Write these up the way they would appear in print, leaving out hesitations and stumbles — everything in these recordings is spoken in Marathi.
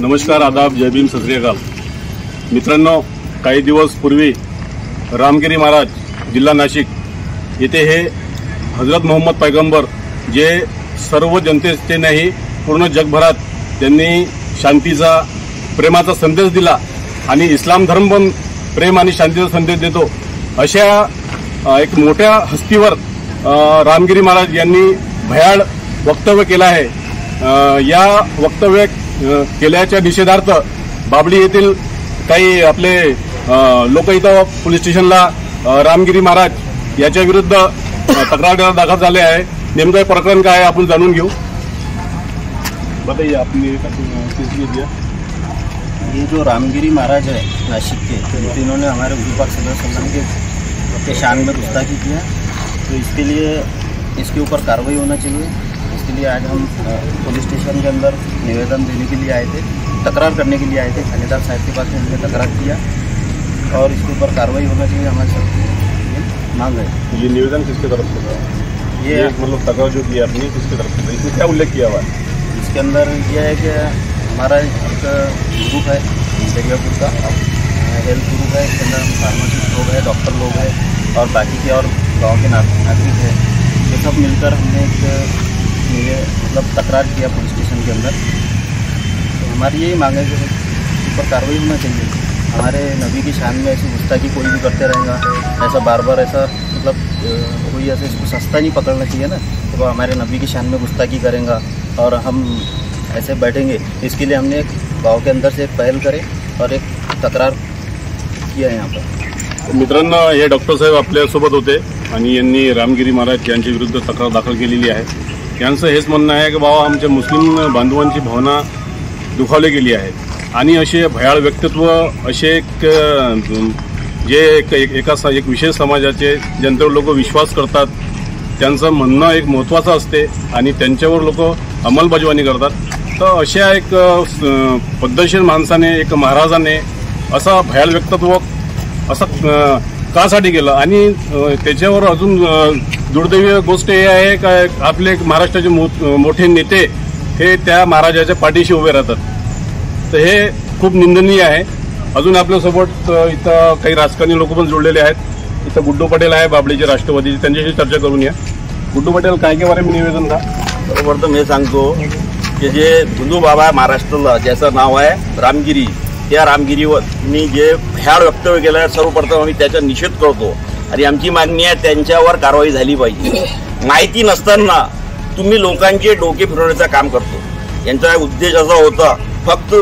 नमस्कार, आदाब, जय भीम, सत श्री अकाल. मित्रांनो, काही दिवस पूर्वी रामगिरी महाराज जिल्हा नाशिक येथे हे हजरत मोहम्मद पैगंबर जे सर्व जनतेचे नाही पूर्ण जगभरात त्यांनी शांतीचा प्रेमाचा संदेश दिला आणि इस्लाम धर्म पण प्रेम आणि शांतीचा संदेश देतो अशा एक मोठ्या हस्तीवर रामगिरी महाराज यांनी भयाळ वक्तव्य केलं आहे. या वक्तव्य केल्याच्या निषेधार्थ बाबळी येथील काही आपले लोक इथं पोलीस स्टेशनला रामगिरी महाराज याच्या विरुद्ध तक्रार दाखल झाले आहे. नेमकं प्रकरण काय आहे आपण जाणून घेऊ. बताइए आपने किस लिए दिया? ये जो रामगिरी महाराज है नासिक के, तो इन्होंने हमारे गुरु पाक सल्लल्लाहु अलैहि वसल्लम के शान में गुस्ताखी किया, तो इसके लिए इसके ऊपर कार्रवाई होना चाहिए. इसके लिए आज हम पुलिस स्टेशन के अंदर निवेदन देने के लिए आए थे, तकरार करने के लिए आए थे. थानेदार साहब के पास हमने तकरार किया और इसके ऊपर कार्रवाई होना चाहिए, हमारे सब मांग है. ये निवेदन किसके तरफ से था? ये मतलब तकरार जो किया आपने किसके तरफ से, इसमें क्या उल्लेख किया हुआ है? इसके अंदर यह है कि हमारा एक ग्रुप है दरियापुर का, हेल्थ ग्रुप है. इसके अंदर फार्मासिस्ट लोग हैं, डॉक्टर लोग हैं और बाकी के और गांव के नागरिक हैं. ये सब मिलकर हमने एक मतलब तकरार किया पुलिस स्टेशन के अंदर. तो हमारी यही मांग है कि इस पर कार्रवाई होना चाहिए. हमारे नबी की शान में ऐसी गुस्ताखी कोई भी करते रहेगा, ऐसा बार बार ऐसा मतलब कोई ऐसे इसको सस्ता नहीं पकड़ना चाहिए ना. तो हमारे नबी की शान में गुस्ताखी करेगा और हम ऐसे बैठेंगे. इसके लिए हमने एक गाँव के अंदर से एक पहल करे और एक तक्रार किया है यहाँ पर. मित्रांनो, हे डॉक्टर साहेब आपल्यासोबत होते आणि यांनी रामगिरी महाराज यांच्या विरुद्ध तक्रार दाखल केलेली आहे. यांचं हेच म्हणणं आहे की बाबा आमच्या मुस्लिम बांधवांची भावना दुखावली गेली आहे आणि असे भयाळ व्यक्तित्व असे एक जे एक विशेष समाजाचे ज्यांच्यावर लोक विश्वास करतात त्यांचं म्हणणं एक महत्त्वाचं असते आणि त्यांच्यावर लोक अंमलबजावणी करतात. तर अशा एक पद्धतशीर माणसाने एक महाराजाने असा भयाळ व्यक्तित्व असं कासाठी केलं आणि त्याच्यावर अजून दुर्दैवी गोष्ट हे आहे का आपले महाराष्ट्राचे मोठे नेते हे त्या महाराजाच्या पाठीशी उभे राहतात. तर हे खूप निंदनीय आहे. अजून आपल्यासोबत इथं काही राजकारणी लोक पण जोडलेले आहेत. इथं गुड्डू पटेल आहे बाबळीचे राष्ट्रवादीचे, त्यांच्याशी चर्चा करून या. गुड्डू पटेल, काय के बारे में निवेदन था? बरोबर. तर मी सांगतो की जे गुंडू बाबा महाराष्ट्राला ज्याचं नाव आहे रामगिरी, त्या रामगिरीवर मी जे भयाळ वक्तव्य केलं आहे सर्वप्रथम आम्ही त्याचा निषेध करतो आणि आमची मागणी आहे त्यांच्यावर कारवाई झाली पाहिजे. माहिती नसताना तुम्ही लोकांचे डोके फिरवण्याचं काम करतो. यांचा उद्देश असा होता फक्त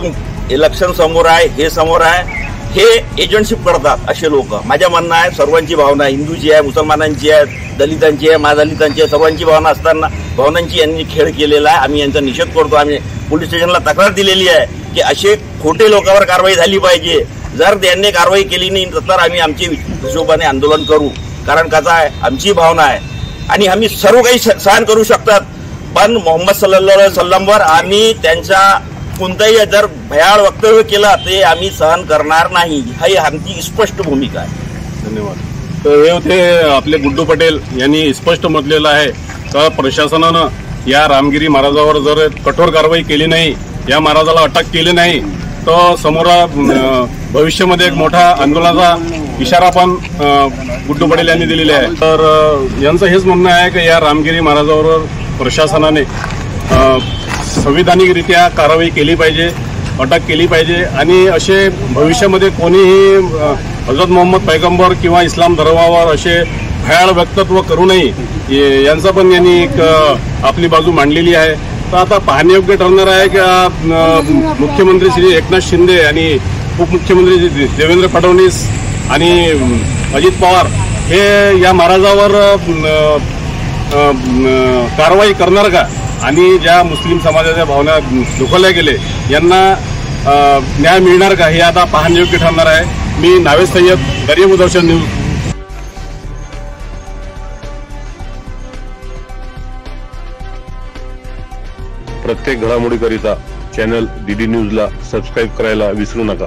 इलेक्शन समोर आहे, हे समोर आहे, हे एजंटशिप करतात असे लोक. माझ्या म्हणणं आहे सर्वांची भावना, हिंदूची आहे, मुसलमानांची आहे, दलितांची आहे, महादलितांची आहे, सर्वांची भावना असताना भावनांची यांनी खेळ केलेला आहे. आम्ही यांचा निषेध करतो. आम्ही पोलीस स्टेशनला तक्रार दिलेली आहे की असे खोटे लोकांवर कारवाई झाली पाहिजे. जर त्यांनी कारवाई केली नाही तर आम्ही आमच्या हिशोबाने आंदोलन करू. कारण कसं आहे, आमची भावना आहे आणि आम्ही सर्व काही सहन करू शकतात, पण मोहम्मद सल्लल्लाहु अलैहि वसल्लमवर आणि त्यांचा कोणताही जर भयाळ वक्तव्य केलं ते आम्ही सहन करणार नाही. ही आमची स्पष्ट भूमिका आहे. धन्यवाद. तर हे होते आपले गुड्डू पटेल यांनी स्पष्ट म्हटलेलं आहे तर प्रशासनानं या रामगिरी महाराजावर जर कठोर कारवाई केली नाही, या महाराजाला अटक केली नाही तर समोर भविष्यामध्ये एक मोठा आंदोलनाचा इशारा पण गुड्डू पटेल यांनी दिलेला आहे. तर यांचं हेच म्हणणं आहे की या रामगिरी महाराजावर प्रशासनाने संविधानिकरित्या कारवाई केली पाहिजे, अटक केली पाहिजे आणि असे भविष्यामध्ये कोणीही हजरत मोहम्मद पैगंबर किंवा इस्लाम धर्मावर असे भयाळ वक्तव्य करू नये यांचा पण यांनी एक आपली बाजू मांडलेली आहे. तर आता पाहण्यायोग्य ठरणार आहे की मुख्यमंत्री श्री एकनाथ शिंदे आणि उपमुख्यमंत्री देवेंद्र फडणवीस आणि अजित पवार हे या महाराजावर कारवाई करणार का आणि ज्या मुस्लिम समाजाच्या भावना दुखावल्या गेले यांना न्याय मिळणार का हे आता पाहण्यायोग्य ठरणार आहे. मी नावेद सय्यद, दर्यापूर दर्शन न्यूज. प्रत्येक घडामोडीकरिता चॅनल डीडी न्यूजला सबस्क्राईब करायला विसरू नका.